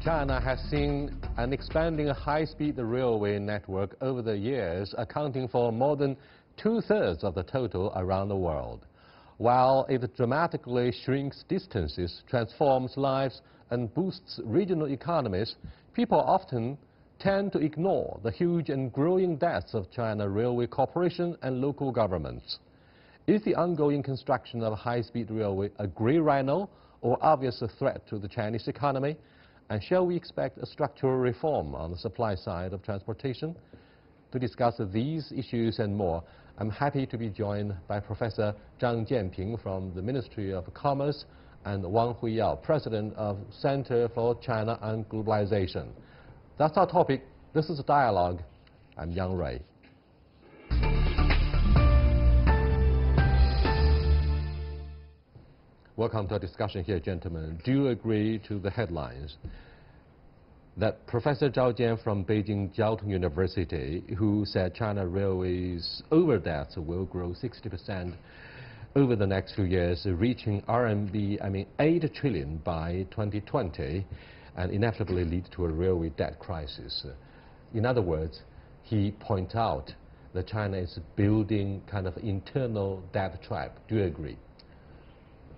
China has seen an expanding high-speed railway network over the years, accounting for more than two-thirds of the total around the world. While it dramatically shrinks distances, transforms lives, and boosts regional economies, people often tend to ignore the huge and growing debts of China Railway Corporation and local governments. Is the ongoing construction of a high-speed railway a grey rhino or obvious threat to the Chinese economy? And shall we expect a structural reform on the supply side of transportation? To discuss these issues and more, I'm happy to be joined by Professor Zhang Jianping from the Ministry of Commerce and Wang Huiyao, President of Center for China and Globalization. That's our topic. This is a dialogue. I'm Yang Rui. Welcome to our discussion here, gentlemen. Do you agree to the headlines that Professor Zhao Jian from Beijing Jiaotong University, who said China Railways overdebts will grow 60% over the next few years, reaching RMB 8 trillion by 2020, and inevitably lead to a railway debt crisis? In other words, he points out that China is building kind of internal debt trap. Do you agree?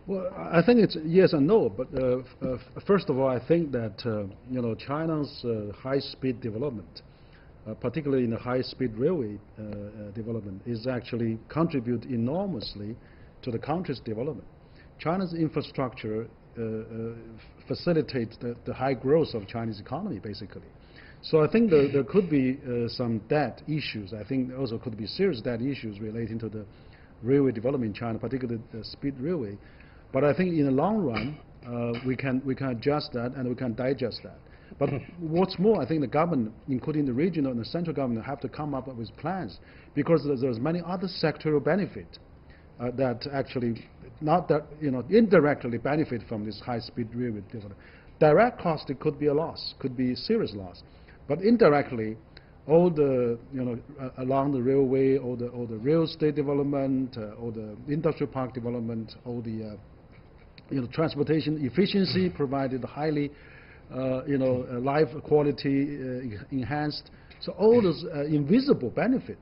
Well, I think it's yes and no, but first of all, I think that China's high-speed development, particularly in the high-speed railway development, is actually contribute enormously to the country's development. China's infrastructure facilitates the high growth of Chinese economy, basically. So I think there could be some debt issues. I think there also could be serious debt issues relating to the railway development in China, particularly the speed railway. But I think in the long run, we can adjust that and we can digest that. But what's more, I think the government, including the regional and the central government, have to come up with plans, because there's many other sectoral benefit that actually not that indirectly benefit from this high-speed railway development. Direct cost, it could be a loss, could be serious loss, but indirectly, all the along the railway, all the real estate development, all the industrial park development, all the transportation efficiency provided, highly life quality enhanced. So all those invisible benefit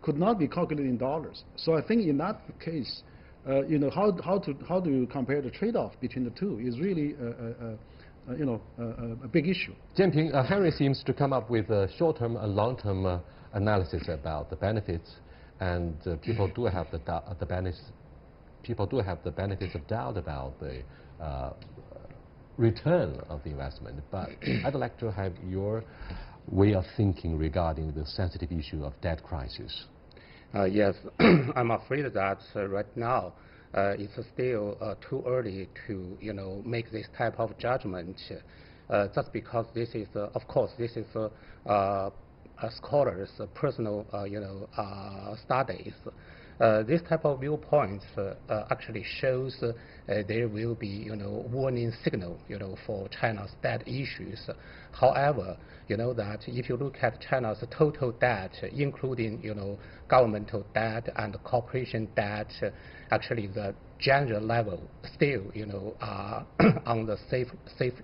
could not be calculated in dollars. So I think in that case, how do you compare the trade-off between the two is really a big issue. Jianping, Henry seems to come up with a short-term and long-term analysis about the benefits, and people do have the benefits. People do have the benefits of doubt about the return of the investment. But I'd like to have your way of thinking regarding the sensitive issue of debt crisis. Yes, I'm afraid that right now it's still too early to make this type of judgment. Just because this is, of course, this is a scholar's personal, studies. This type of viewpoints actually shows there will be, warning signal, for China's debt issues. However, that if you look at China's total debt, including, governmental debt and corporation debt, actually the general level still, are on the safe,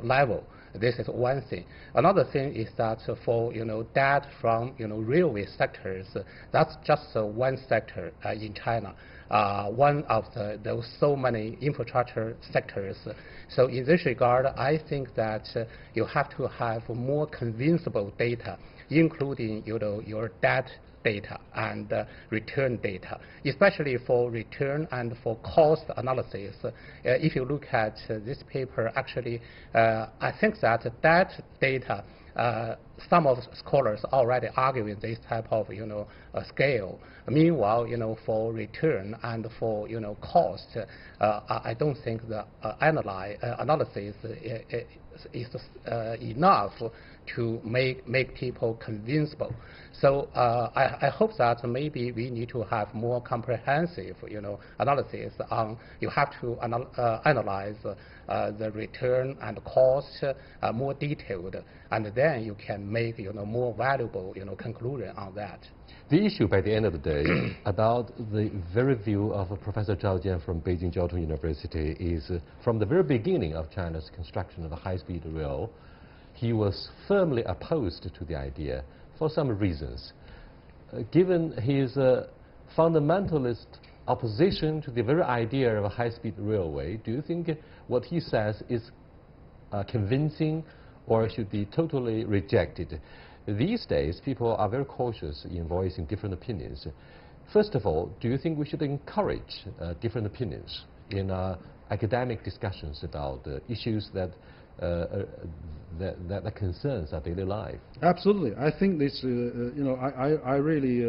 level. This is one thing. Another thing is that for debt from railway sectors, that's just one sector in China. One of those so many infrastructure sectors. So in this regard, I think that you have to have more convincible data, including your debt data and return data, especially for return and for cost analysis. If you look at this paper, actually, I think that that data, some of the scholars already arguing this type of scale. Meanwhile, for return and for cost, I don't think the analysis is enough to make people convincible. So I hope that maybe we need to have more comprehensive, analysis on. You have to analyze the return and cost more detailed, and then you can make more valuable conclusion on that. The issue, by the end of the day, about the very view of Professor Zhao Jian from Beijing Jiaotong University is from the very beginning of China's construction of a high high-speed rail, he was firmly opposed to the idea for some reasons. Given his fundamentalist opposition to the very idea of a high-speed railway, do you think what he says is convincing or should be totally rejected? These days, people are very cautious in voicing different opinions. First of all, do you think we should encourage different opinions in academic discussions about issues that that concerns our daily life? Absolutely. I think this, I really,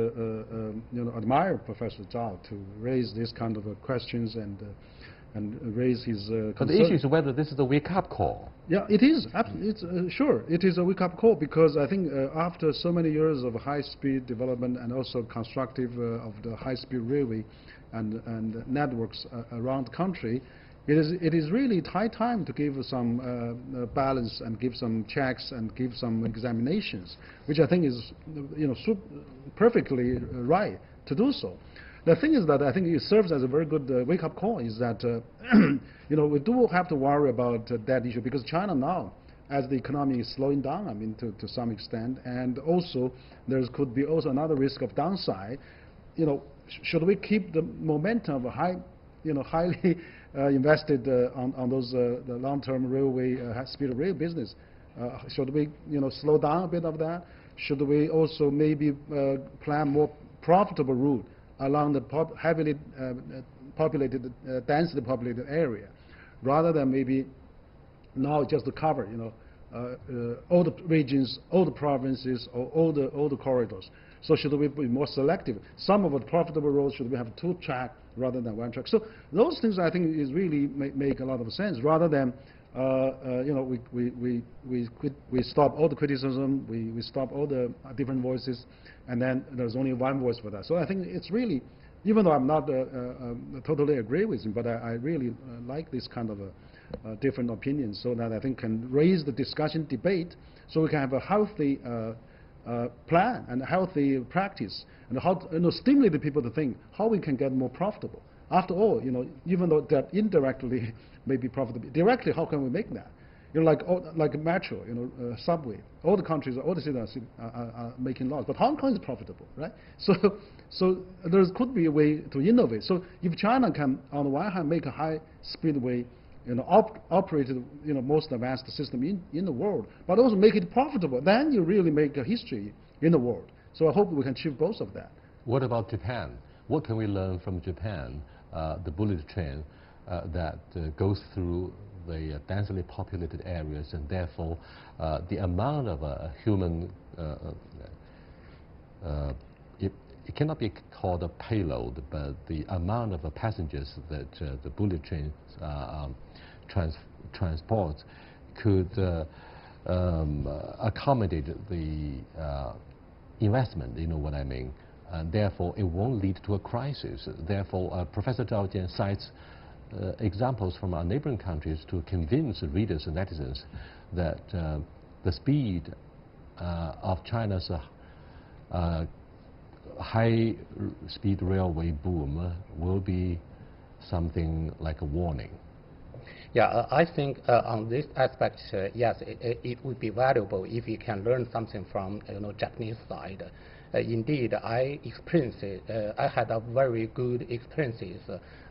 admire Professor Zhao to raise these kind of questions and raise his concern. But the issue is whether this is a wake-up call. Yeah, it is. It's, sure, it is a wake-up call, because I think after so many years of high-speed development and also constructive of the high-speed railway and networks around the country, it is really high time to give some balance and give some checks and give some examinations, which I think is, perfectly right to do so. The thing is that I think it serves as a very good wake-up call is that, we do have to worry about that issue, because China now, as the economy is slowing down, I mean, to some extent, and also there could be also another risk of downside. Should we keep the momentum of highly invested on those the long-term railway, high-speed rail business? Should we, slow down a bit of that? Should we also maybe plan more profitable route along the heavily populated, densely populated area, rather than maybe now just to cover, all the regions, all the provinces, or all the corridors? So should we be more selective? Some of the profitable roads, should we have two track rather than one track? So those things I think is really make a lot of sense, rather than we stop all the criticism, we stop all the different voices, and then there's only one voice for that. So I think it's really, even though I'm not totally agree with him, but I really like this kind of different opinions, so that I think can raise the discussion, debate, so we can have a healthy plan and a healthy practice, and how to, stimulate the people to think how we can get more profitable. After all, even though that indirectly may be profitable, directly how can we make that? Like metro, subway. All the countries, all the cities are making loss, but Hong Kong is profitable, right? So there could be a way to innovate. So if China can, on the one hand, make a high-speed way, operate most advanced system in the world, but also make it profitable, then you really make a history in the world. So I hope we can achieve both of that. What about Japan? What can we learn from Japan, the bullet train that goes through the densely populated areas, and therefore the amount of human, it cannot be called a payload, but the amount of passengers that the bullet trains transport could accommodate the investment, you know what I mean, and therefore it won't lead to a crisis. Therefore, Professor Zhao Jian cites examples from our neighboring countries to convince readers and netizens that the speed of China's high-speed railway boom will be something like a warning. Yeah, I think on this aspect, yes, it would be valuable if we can learn something from Japanese side. Indeed, I experienced it. I had a very good experiences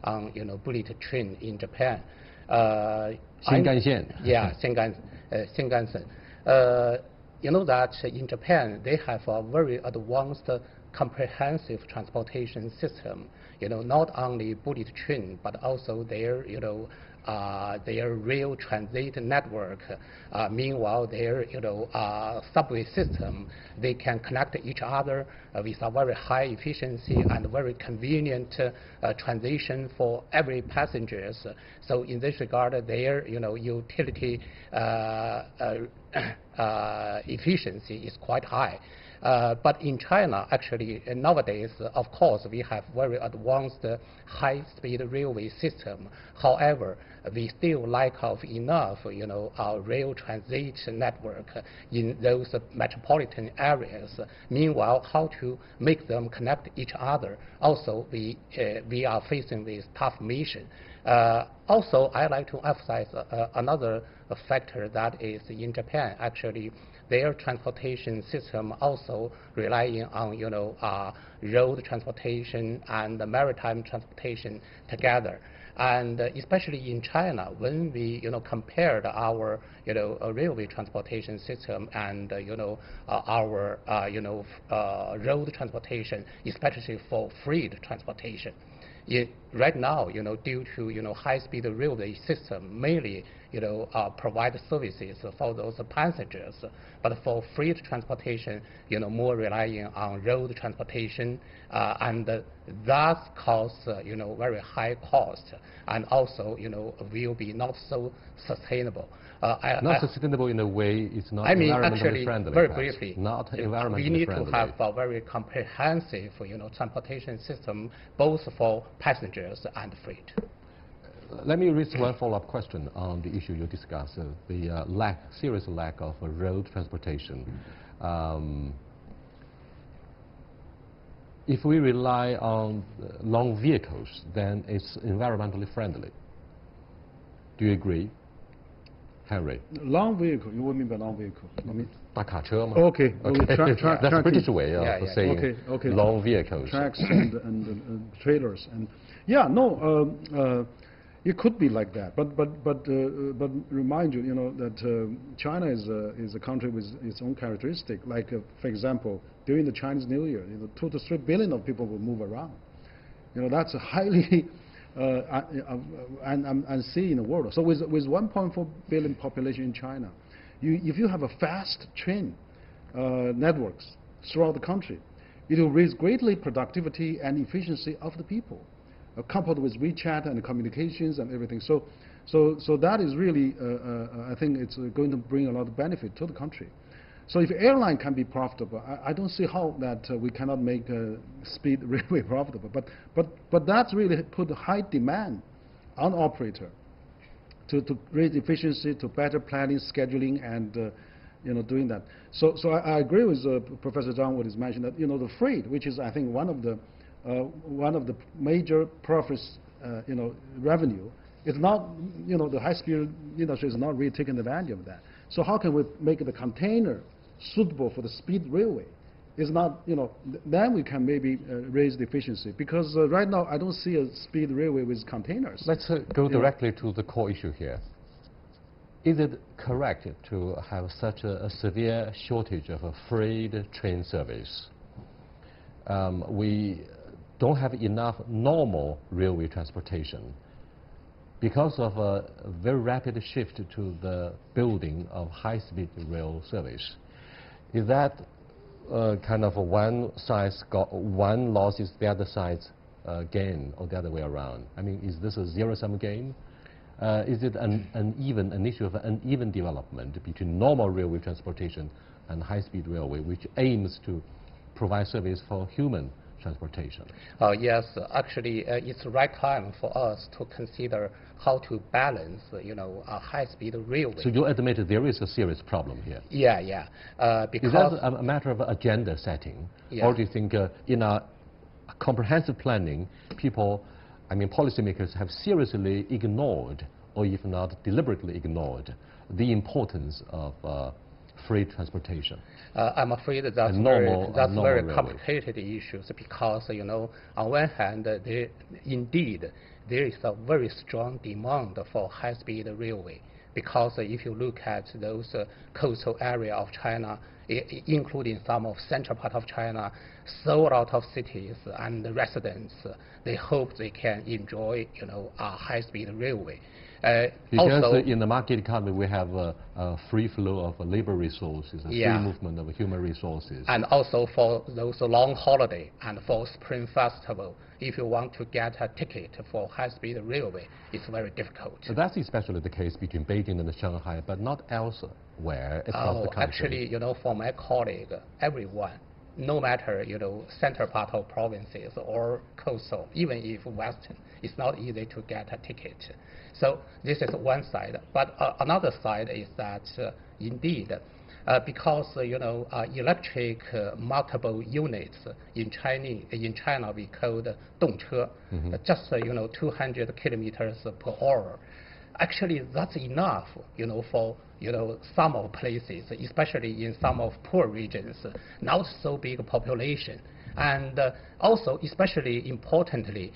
on bullet train in Japan. Shinkansen. Yeah, Shinkansen. You know that in Japan they have a very advanced, comprehensive transportation system. Not only bullet train, but also their rail transit network. Meanwhile, their subway system, they can connect each other with a very high efficiency and very convenient transition for every passengers. So in this regard, their utility efficiency is quite high. But in China, actually, nowadays, of course, we have very advanced high-speed railway system. However, we still lack of enough, our rail transit network in those metropolitan areas. Meanwhile, how to make them connect each other? Also, we are facing this tough mission. Also, I like to emphasize another factor that is in Japan. Actually, their transportation system also relying on road transportation and maritime transportation together. And especially in China, when we compared our railway transportation system and our road transportation, especially for freight transportation. Right now, due to high-speed railway system, mainly provide services for those passengers, but for freight transportation, more relying on road transportation, and that cause very high cost, and also will be not so sustainable. Not sustainable in a way it's not I mean, environmentally actually, friendly. very perhaps. briefly, Not environmentally we need friendly. to have a very comprehensive, transportation system, both for passengers and freight. Let me raise one follow-up question on the issue you discussed, the serious lack of road transportation. If we rely on long vehicles, then it's environmentally friendly. Do you agree, Henry? Long vehicle, you what mean by long vehicle? You mean 大卡车吗? Okay, That's a British way of saying okay. long vehicles. Tracks and trailers and it could be like that. But remind you, that China is a country with its own characteristic. Like for example, during the Chinese New Year, 2 to 3 billion of people will move around. That's a highly unseen in the world. So with 1.4 billion population in China, if you have a fast train networks throughout the country, it will raise greatly productivity and efficiency of the people, coupled with WeChat and communications and everything. So that is really, I think it's going to bring a lot of benefit to the country. So if airline can be profitable, I don't see how that we cannot make speed railway profitable. But that's really put high demand on operator to raise efficiency, to better planning, scheduling, and doing that. So I agree with Professor Zhang what is mentioned, that the freight, which is I think one of the major profits, revenue, is not, the high-speed industry is not really taking advantage of that. So how can we make the container suitable for the speed railway? Is not, then we can maybe raise the efficiency, because right now I don't see a speed railway with containers. Let's go directly to the core issue here. Is it correct to have such a severe shortage of a freight train service? We don't have enough normal railway transportation because of a very rapid shift to the building of high-speed rail service. Is that kind of one size got one loss is the other side's gain, or the other way around? I mean, is this a zero-sum game? Is it an issue of uneven development between normal railway transportation and high-speed railway, which aims to provide service for human transportation? Yes, actually, it's the right time for us to consider how to balance, a high-speed railway. So you admit there is a serious problem here? Yeah. Because is that a matter of agenda setting? Yeah. Or do you think in a comprehensive planning, policymakers have seriously ignored, or if not deliberately ignored, the importance of freight transportation? I'm afraid that's very complicated issues, because on one hand there is a very strong demand for high-speed railway, because if you look at those coastal area of China, including some of central part of China, so a lot of cities and residents, they hope they can enjoy a high-speed railway. Because also, in the market economy we have a free flow of labor resources, a free movement of human resources. And also for those long holiday and for Spring Festival, if you want to get a ticket for high-speed railway, it's very difficult. So that's especially the case between Beijing and Shanghai, but not elsewhere across the country. Actually, for my colleague, everyone, no matter, center part of provinces or coastal, even if western, it's not easy to get a ticket. So this is one side. But another side is that, indeed, because electric multiple units in China we call 动车, just 200 kilometers per hour. Actually, that's enough, for some of places, especially in some of poor regions, not so big population, and also, especially importantly,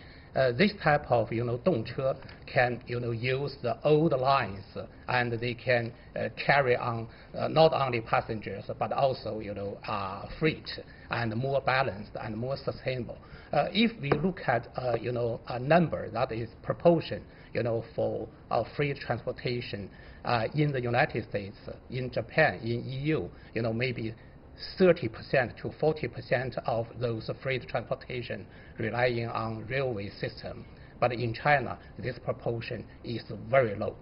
this type of 动车 can use the old lines, and they can carry on not only passengers but also freight, and more balanced and more sustainable. If we look at a number that is proportion for freight transportation in the United States, in Japan, in EU, maybe 30% to 40% of those freight transportation relying on railway system. But in China, this proportion is very low.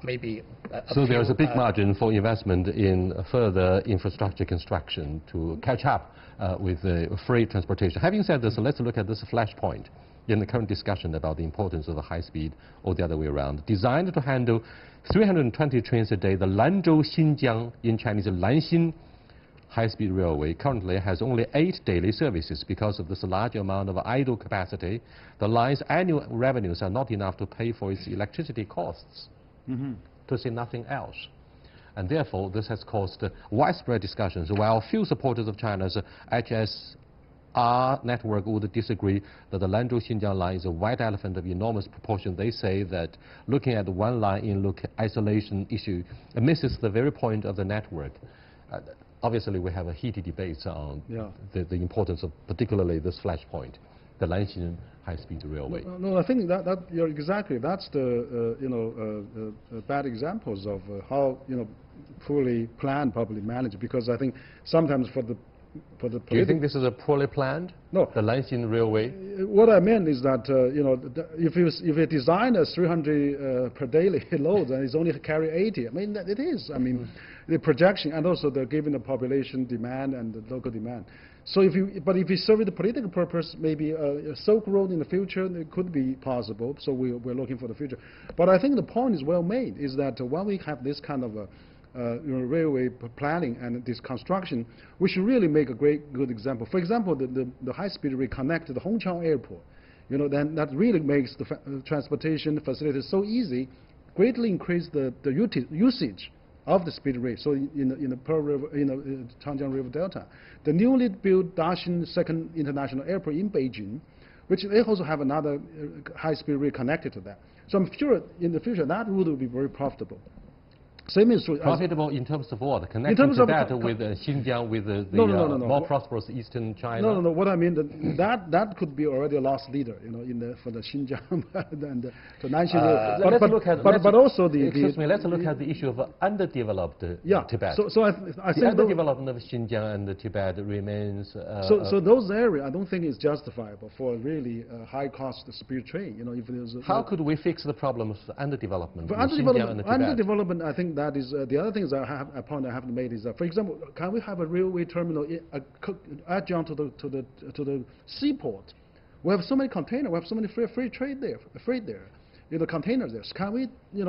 Maybe. So there's a big margin for investment in further infrastructure construction to catch up with the freight transportation. Having said this, let's look at this flashpoint in the current discussion about the importance of the high speed, or the other way around. Designed to handle 320 trains a day, the Lanzhou-Xinjiang, in Chinese Lanxin high-speed railway, currently has only 8 daily services. Because of this large amount of idle capacity, the line's annual revenues are not enough to pay for its electricity costs, to say nothing else. And therefore, this has caused widespread discussions. While few supporters of China's HSR network would disagree that the Lanzhou-Xinjiang line is a white elephant of enormous proportion, they say that looking at one line in isolation issue misses the very point of the network. Obviously, we have a heated debate on the importance of particularly this flashpoint, the Lanxin high-speed railway. No, I think that you're exactly. That's the bad examples of how poorly planned, probably managed. Because I think sometimes for the Do you think this is a poorly planned? No. The Lanxin railway. What I meant is that if you design a 300 per daily load and it's only carry 80, I mean it is. I mean the projection, and also given the population demand and the local demand. So if you serve the political purpose, maybe a Silk Road in the future, it could be possible. So we're looking for the future. But I think the point is well made. Is that when we have this kind of railway planning and this construction, we should really make a good example. For example, the high-speed rail connect to the Hongqiang Airport. Then that really makes the transportation facilities so easy, greatly increase the usage of the speed rail. So in the Pearl River, Changjiang River Delta, the newly built Daxing Second International Airport in Beijing, which they also have another high-speed rail connected to that. So I'm sure in the future that route will be very profitable. Same is true. Profitable in terms of what? Connecting to that with Xinjiang, with the more prosperous eastern China? No. What I mean, that could be already a loss leader, for the Xinjiang and the Nanxing. But also excuse me. Let's look at the issue of underdeveloped Tibet. So I think the underdevelopment of Xinjiang and Tibet remains. So those areas, I don't think is justifiable for really high-cost speed train. If there's how could we fix the problem of underdevelopment? For underdevelopment, I think that is the other things a point I haven't made is that, for example, can we have a railway terminal adjunct to the seaport? We have so many containers, we have so many free trade there, containers there. So can we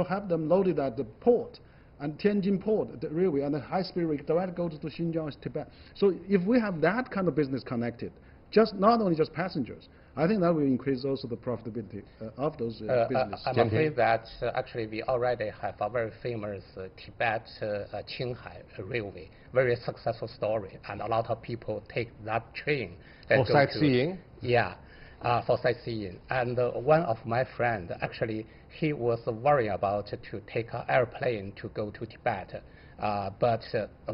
have them loaded at the port and Tianjin port, the railway, and the high-speed rail direct goes to Xinjiang, Tibet. So if we have that kind of business connected, not only just passengers, I think that will increase also the profitability of those businesses. I'm afraid that actually we already have a very famous Tibet Qinghai railway, very successful story, and a lot of people take that train. For sightseeing? For sightseeing. And one of my friends, actually, he was worried about to take an airplane to go to Tibet. But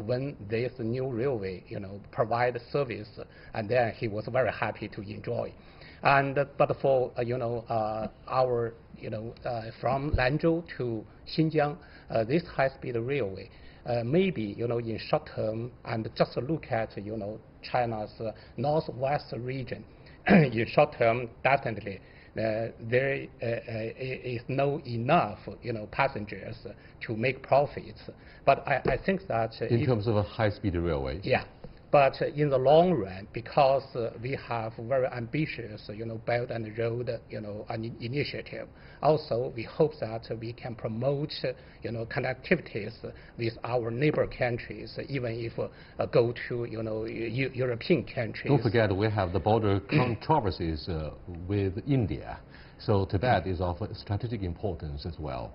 when this new railway, provide service, and then he was very happy to enjoy. And but for our from Lanzhou to Xinjiang, this high-speed railway, maybe in short term, and just look at China's northwest region, in short term, definitely. There is no enough passengers to make profits, but I think that in terms of a high-speed railway, But in the long run, because we have very ambitious, Belt and Road, an initiative. Also, we hope that we can promote, connectivities with our neighbor countries, even if go to, European countries. Don't forget, we have the border controversies with India. So Tibet is of strategic importance as well.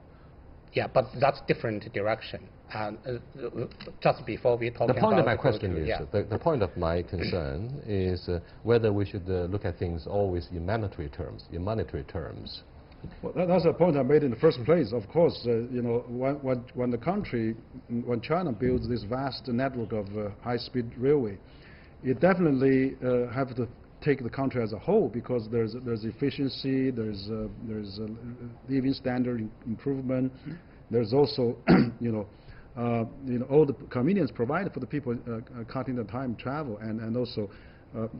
Yeah, but that's different direction. And just before we talk about... The point of my question is, yeah. the point of my concern is whether we should look at things always in monetary terms, Well, that's a point I made in the first place. Of course, when China builds this vast network of high-speed railway, it definitely have to take the country as a whole, because there's efficiency, there's living standard improvement, there's also all the convenience provided for the people, cutting the time travel, and also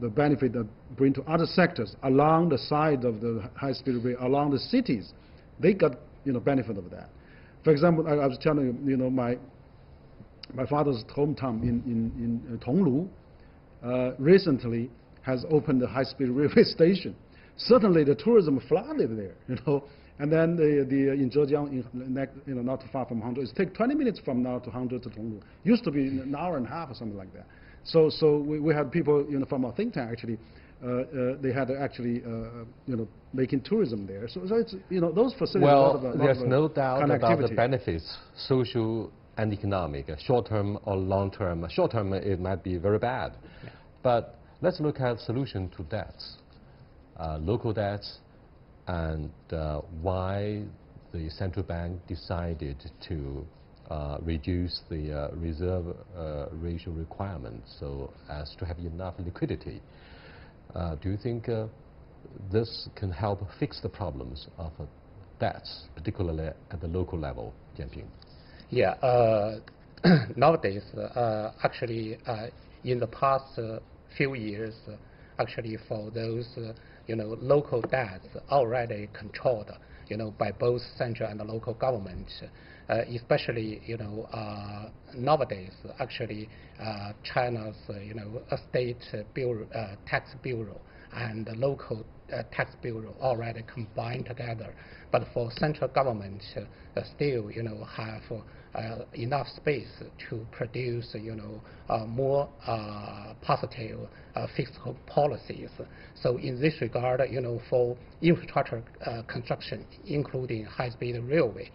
the benefit that bring to other sectors along the side of the high-speed rail, along the cities. They got benefit of that. For example, I was telling you, my father's hometown in Tonglu recently has opened a high-speed railway station. Certainly, the tourism flooded there, And then in Zhejiang, not too far from Hangzhou, it takes 20 minutes from now to Hangzhou to Tonglu. Used to be an hour and a half or something like that. So we had people, from our think tank actually. They had actually, making tourism there. So it's, those facilities. Well, there's no doubt about the benefits, social and economic, short-term or long-term. Short-term, it might be very bad, yeah. But let's look at solution to debts, local debts, and why the central bank decided to reduce the reserve ratio requirement so as to have enough liquidity. Do you think this can help fix the problems of debts, particularly at the local level, Jianping? Yeah, nowadays, actually, in the past few years, actually for those, local debts already controlled, by both central and the local government, especially, nowadays, actually, China's, state bureau, tax bureau and the local tax bureau already combined together. But for central government, still, have enough space to produce, more positive fiscal policies. So in this regard, for infrastructure construction, including high-speed railway,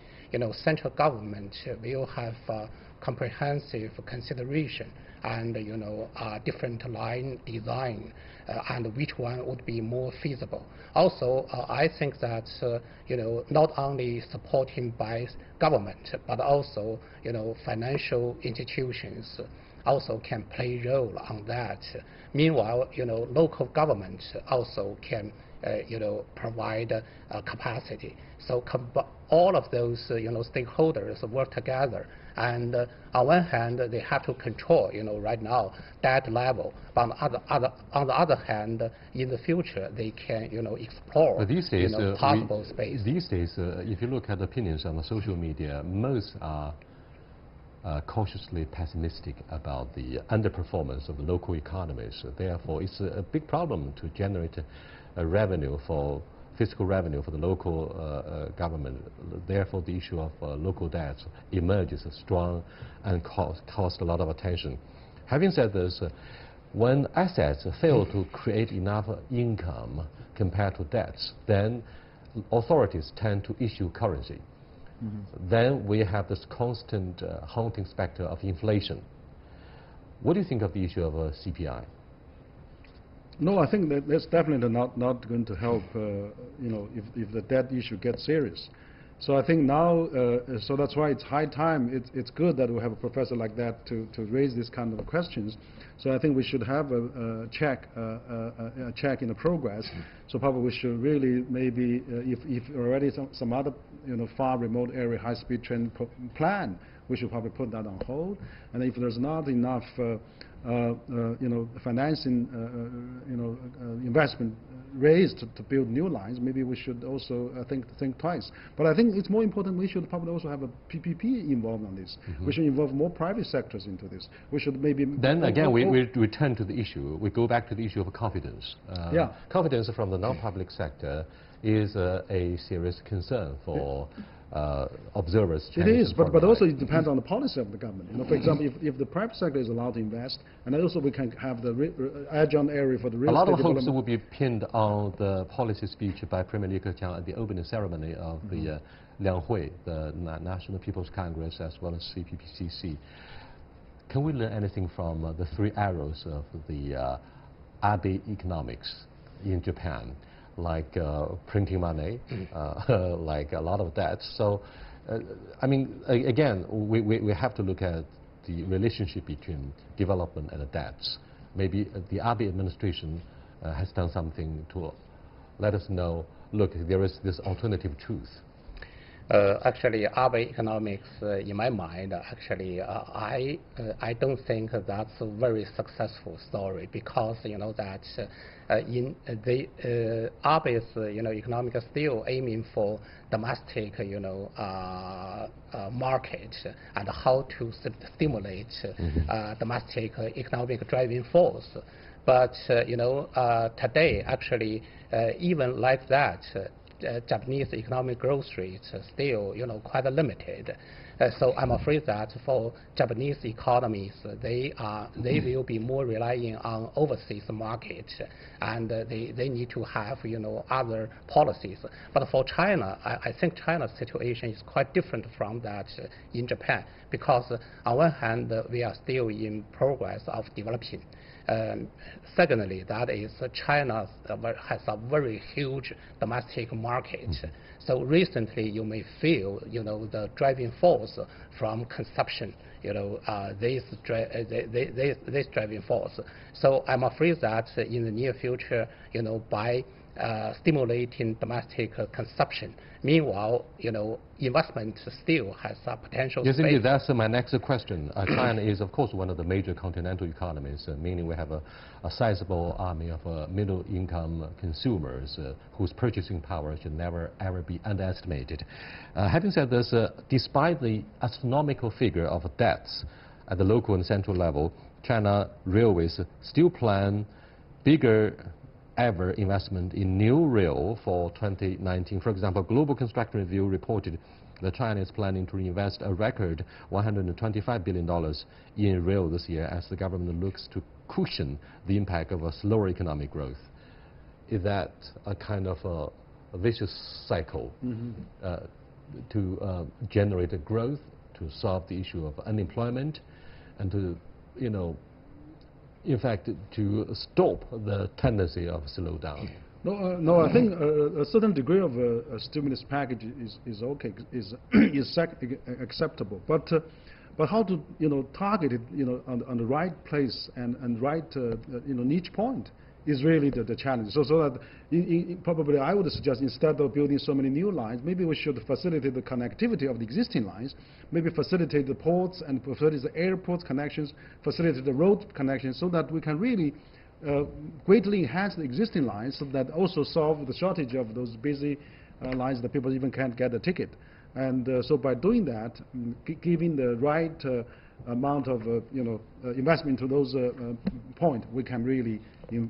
central government will have comprehensive consideration and different line design and which one would be more feasible. Also, I think that not only supporting by government but also financial institutions also can play a role on that. Meanwhile, local government also can provide capacity. So all of those stakeholders work together, and on one hand they have to control right now that level, but on the other hand, in the future they can explore but these days, possible space. These days, if you look at opinions on the social media, most are cautiously pessimistic about the underperformance of the local economies. Therefore, it's a big problem to generate revenue for fiscal revenue for the local government. Therefore, the issue of local debts emerges strong and cost a lot of attention. Having said this, when assets fail to create enough income compared to debts, then authorities tend to issue currency. Mm-hmm. Then we have this constant haunting specter of inflation. What do you think of the issue of CPI? No, I think that's definitely not going to help. If the debt issue gets serious. So I think now, so that's why it's high time. It's good that we have a professor like that to raise these kind of questions. So I think we should have a check in the progress, So probably we should really maybe, if already some other far remote area high-speed train plan, we should probably put that on hold. And if there's not enough financing investment raised to build new lines, maybe we should also think twice. But I think it's more important we should probably also have a PPP involved on this. We should involve more private sectors into this. We should maybe... Then again, we return to the issue. We go back to the issue of confidence. Confidence from the non-public sector is a serious concern for observers. It is, but also it depends on the policy of the government. For example, if the private sector is allowed to invest, and also we can have the adjunct area for the real estate development. A lot of hopes will be pinned on the policy speech by Premier Li Keqiang at the opening ceremony of the Lianghui, the National People's Congress, as well as CPPCC. Can we learn anything from the three arrows of the Abe economics in Japan? Like printing money, like a lot of debts. So, I mean, again, we have to look at the relationship between development and the debts. Maybe the Abe administration has done something to let us know, look, there is this alternative truth. Actually, Abe economics, in my mind, actually, I don't think that's a very successful story, because that in the Abe's economic is still aiming for domestic market and how to stimulate domestic economic driving force. But today, actually, even like that, Japanese economic growth rate still, quite limited. So I'm afraid that for Japanese economies, they will be more relying on overseas market, and they need to have, other policies. But for China, I think China's situation is quite different from that in Japan, because on one hand, we are still in progress of developing. Secondly, that is China has a very huge domestic market. So recently, you may feel, the driving force from consumption, this driving force. So I'm afraid that in the near future, by stimulating domestic consumption, meanwhile, investment still has a potential Yes, space. indeed, that's my next question. China is, of course, one of the major continental economies, meaning we have a sizable army of middle-income consumers whose purchasing power should never, ever be underestimated. Having said this, despite the astronomical figure of debts at the local and central level, China Railways still plan bigger ever investment in new rail for 2019. For example, Global Construction Review reported that China is planning to invest a record $125 billion in rail this year as the government looks to cushion the impact of a slower economic growth. Is that a kind of a vicious cycle to generate a growth, to solve the issue of unemployment, and to, in fact, to stop the tendency of slowdown? No, I think a certain degree of a stimulus package is okay, is acceptable. But how to target it on the right place and right niche point is really the challenge. So that probably I would suggest, instead of building so many new lines, maybe we should facilitate the connectivity of the existing lines, maybe facilitate the ports and facilitate the airport connections, facilitate the road connections, so that we can really greatly enhance the existing lines, so that also solve the shortage of those busy lines that people even can't get a ticket. And so by doing that, giving the right amount of investment to those points, we can really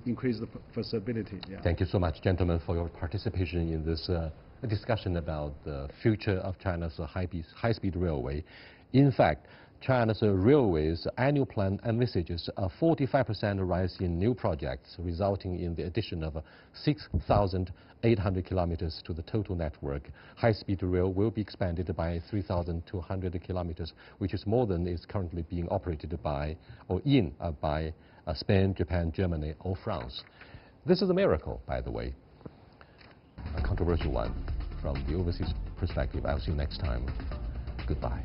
increase the feasibility. Yeah. Thank you so much, gentlemen, for your participation in this discussion about the future of China's high-speed railway. In fact, China's railways annual plan envisages a 45% rise in new projects, resulting in the addition of 6,800 kilometers to the total network. High-speed rail will be expanded by 3,200 kilometers, which is more than is currently being operated by Spain, Japan, Germany, or France. This is a miracle, by the way, a controversial one from the overseas perspective. I'll see you next time. Goodbye.